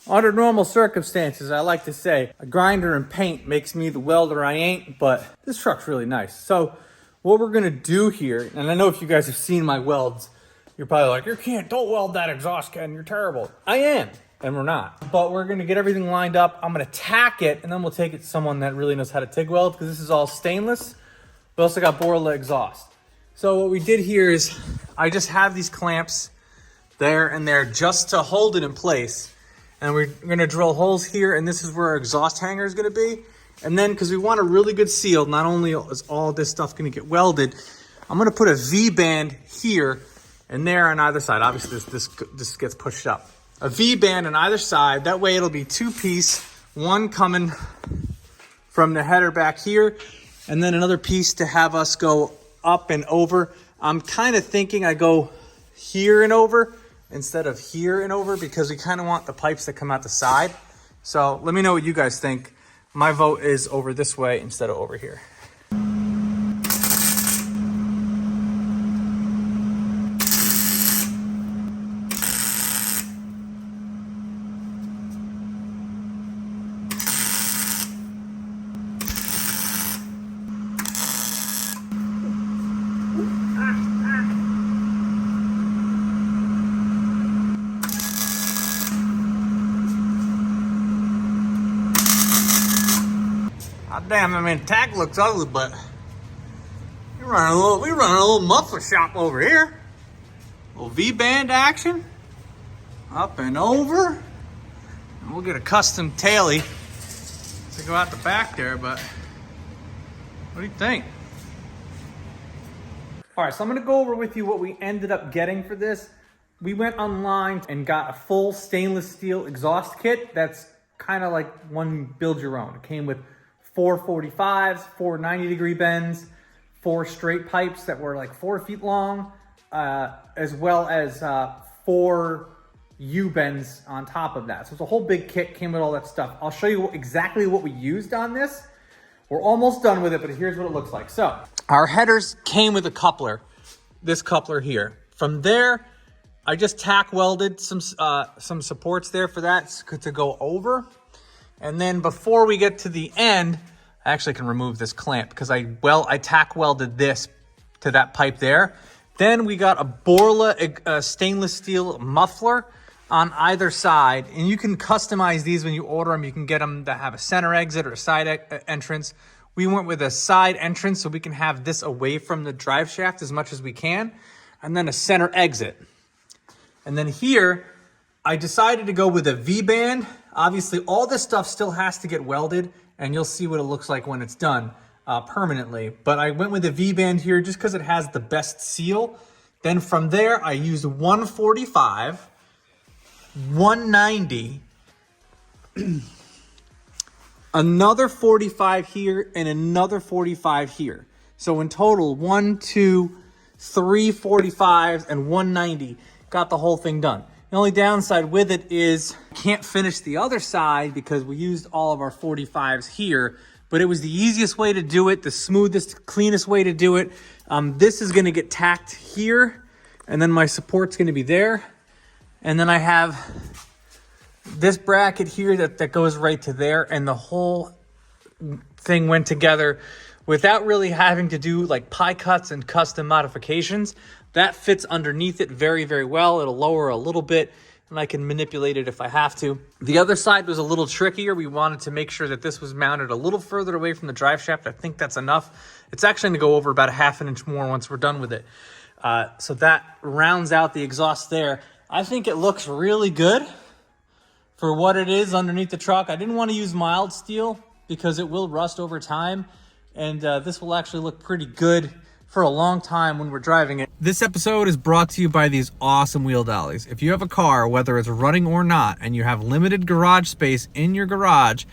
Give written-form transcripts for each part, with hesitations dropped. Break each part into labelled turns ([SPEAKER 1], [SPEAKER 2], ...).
[SPEAKER 1] Under normal circumstances, I like to say a grinder and paint makes me the welder I ain't, but this truck's really nice. So what we're gonna do here, and I know if you guys have seen my welds, you're probably like, don't weld that exhaust, Ken, you're terrible. I am, and we're not. But we're gonna get everything lined up. I'm gonna tack it, and then we'll take it to someone that really knows how to TIG weld, because this is all stainless. We also got BORLA exhaust. So what we did here is, I just have these clamps there and there just to hold it in place. And we're gonna drill holes here, and this is where our exhaust hanger is gonna be. And then, because we want a really good seal, not only is all this stuff gonna get welded, I'm gonna put a V-band here and there on either side. Obviously, this gets pushed up. A V-band on either side, that way it'll be two-piece, one coming from the header back here, and then another piece to have us go up and over. I'm kind of thinking I go here and over, instead of here and over, because we kind of want the pipes that come out the side. So let me know what you guys think. My vote is over this way instead of over here. Damn, I mean, tack looks ugly, but we run a little muffler shop over here. A little V-band action, up and over. And we'll get a custom tailie to go out the back there, but what do you think? All right, so I'm gonna go over with you what we ended up getting for this. We went online and got a full stainless steel exhaust kit. That's kind of like one build your own. It came with 4 45s, 4 90-degree bends, 4 straight pipes that were like 4 feet long, as well as 4 U-bends on top of that. So it's a whole big kit, came with all that stuff. I'll show you exactly what we used on this. We're almost done with it, but here's what it looks like. So our headers came with a coupler, this coupler here. From there, I just tack welded some supports there for that to go over. And then before we get to the end, I actually can remove this clamp because I tack welded this to that pipe there. Then we got a BORLA stainless steel muffler on either side. And you can customize these when you order them. You can get them that have a center exit or a side entrance. We went with a side entrance so we can have this away from the drive shaft as much as we can. And then a center exit. And then here, I decided to go with a V-band. Obviously, all this stuff still has to get welded, and you'll see what it looks like when it's done permanently. But I went with a V-band here just because it has the best seal. Then from there, I used 145, 190, another 45 here, and another 45 here. So in total, 1, 2, 3 45s and 190. Got the whole thing done. The only downside with it is can't finish the other side because we used all of our 45s here, but it was the easiest way to do it, the smoothest, cleanest way to do it. This is gonna get tacked here, and then my support's gonna be there. And then I have this bracket here that goes right to there, and the whole thing went together without really having to do like pie cuts and custom modifications. That fits underneath it very, very well. It'll lower a little bit, and I can manipulate it if I have to. The other side was a little trickier. We wanted to make sure that this was mounted a little further away from the drive shaft. I think that's enough. It's actually gonna go over about 1/2 inch more once we're done with it. So that rounds out the exhaust there. I think it looks really good for what it is underneath the truck. I didn't want to use mild steel because it will rust over time, and this will actually look pretty good for a long time when we're driving it. This episode is brought to you by these awesome wheel dollies. If you have a car, whether it's running or not, and you have limited garage space in your garage,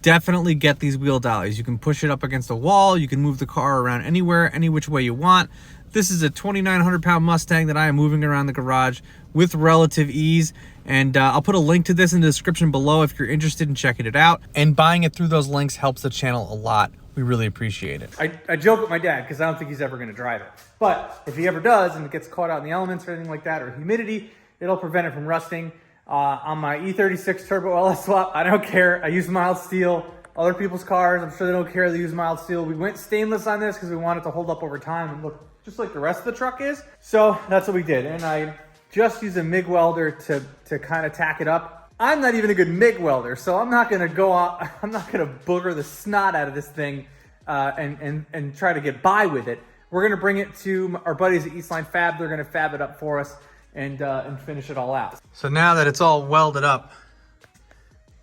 [SPEAKER 1] definitely get these wheel dollies. You can push it up against a wall. You can move the car around anywhere, any which way you want. This is a 2,900-pound Mustang that I am moving around the garage with relative ease. And I'll put a link to this in the description below if you're interested in checking it out. And buying it through those links helps the channel a lot. We really appreciate it. I joke with my dad because I don't think he's ever going to drive it. But if he ever does and it gets caught out in the elements or anything like that or humidity, it'll prevent it from rusting. on my E36 Turbo LS swap. I don't care. I use mild steel. Other people's cars, I'm sure they don't care they use mild steel. We went stainless on this because we want it to hold up over time and look just like the rest of the truck is. So that's what we did. And I just used a MIG welder to kind of tack it up. I'm not even a good MIG welder, so I'm not gonna go out, I'm not gonna booger the snot out of this thing and try to get by with it. We're gonna bring it to our buddies at Eastline Fab. They're gonna fab it up for us and finish it all out. So now that it's all welded up,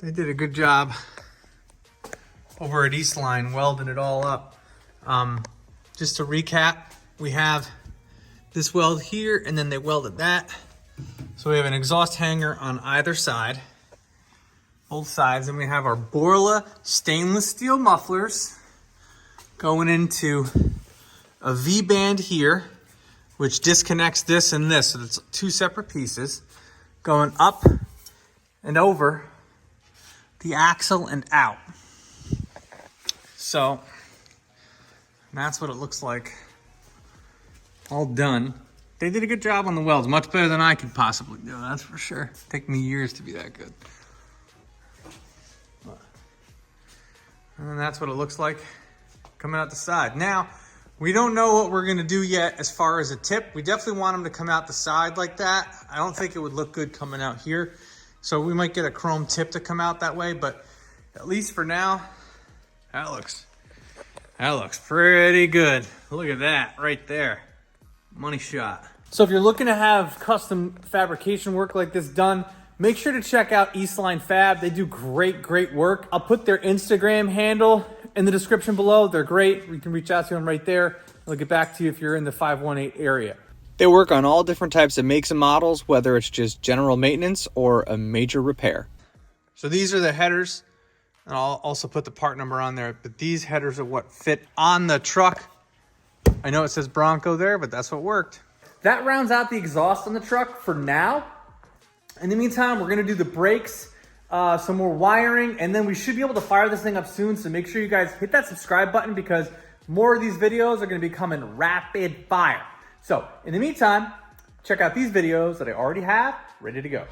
[SPEAKER 1] they did a good job over at Eastline welding it all up. Just to recap, we have this weld here and then they welded that. So we have an exhaust hanger on either side, both sides, and we have our BORLA stainless steel mufflers going into a V-band here, which disconnects this and this, so it's two separate pieces, going up and over the axle and out. So that's what it looks like, all done. They did a good job on the welds, much better than I could possibly do, that's for sure. Take me years to be that good. And that's what it looks like coming out the side. Now, we don't know what we're gonna do yet as far as a tip. We definitely want them to come out the side like that. I don't think it would look good coming out here. So we might get a chrome tip to come out that way, but at least for now, that looks pretty good. Look at that right there. Money shot. So if you're looking to have custom fabrication work like this done, make sure to check out Eastline Fab. They do great work. I'll put their Instagram handle in the description below. They're great. You can reach out to them right there. They'll get back to you if you're in the 518 area. They work on all different types of makes and models, whether it's just general maintenance or a major repair. So these are the headers, and I'll also put the part number on there, but these headers are what fit on the truck. I know it says Bronco there, but that's what worked. That rounds out the exhaust on the truck for now. In the meantime, we're gonna do the brakes, some more wiring, and then we should be able to fire this thing up soon. So make sure you guys hit that subscribe button because more of these videos are gonna be coming rapid fire. So in the meantime, check out these videos that I already have ready to go.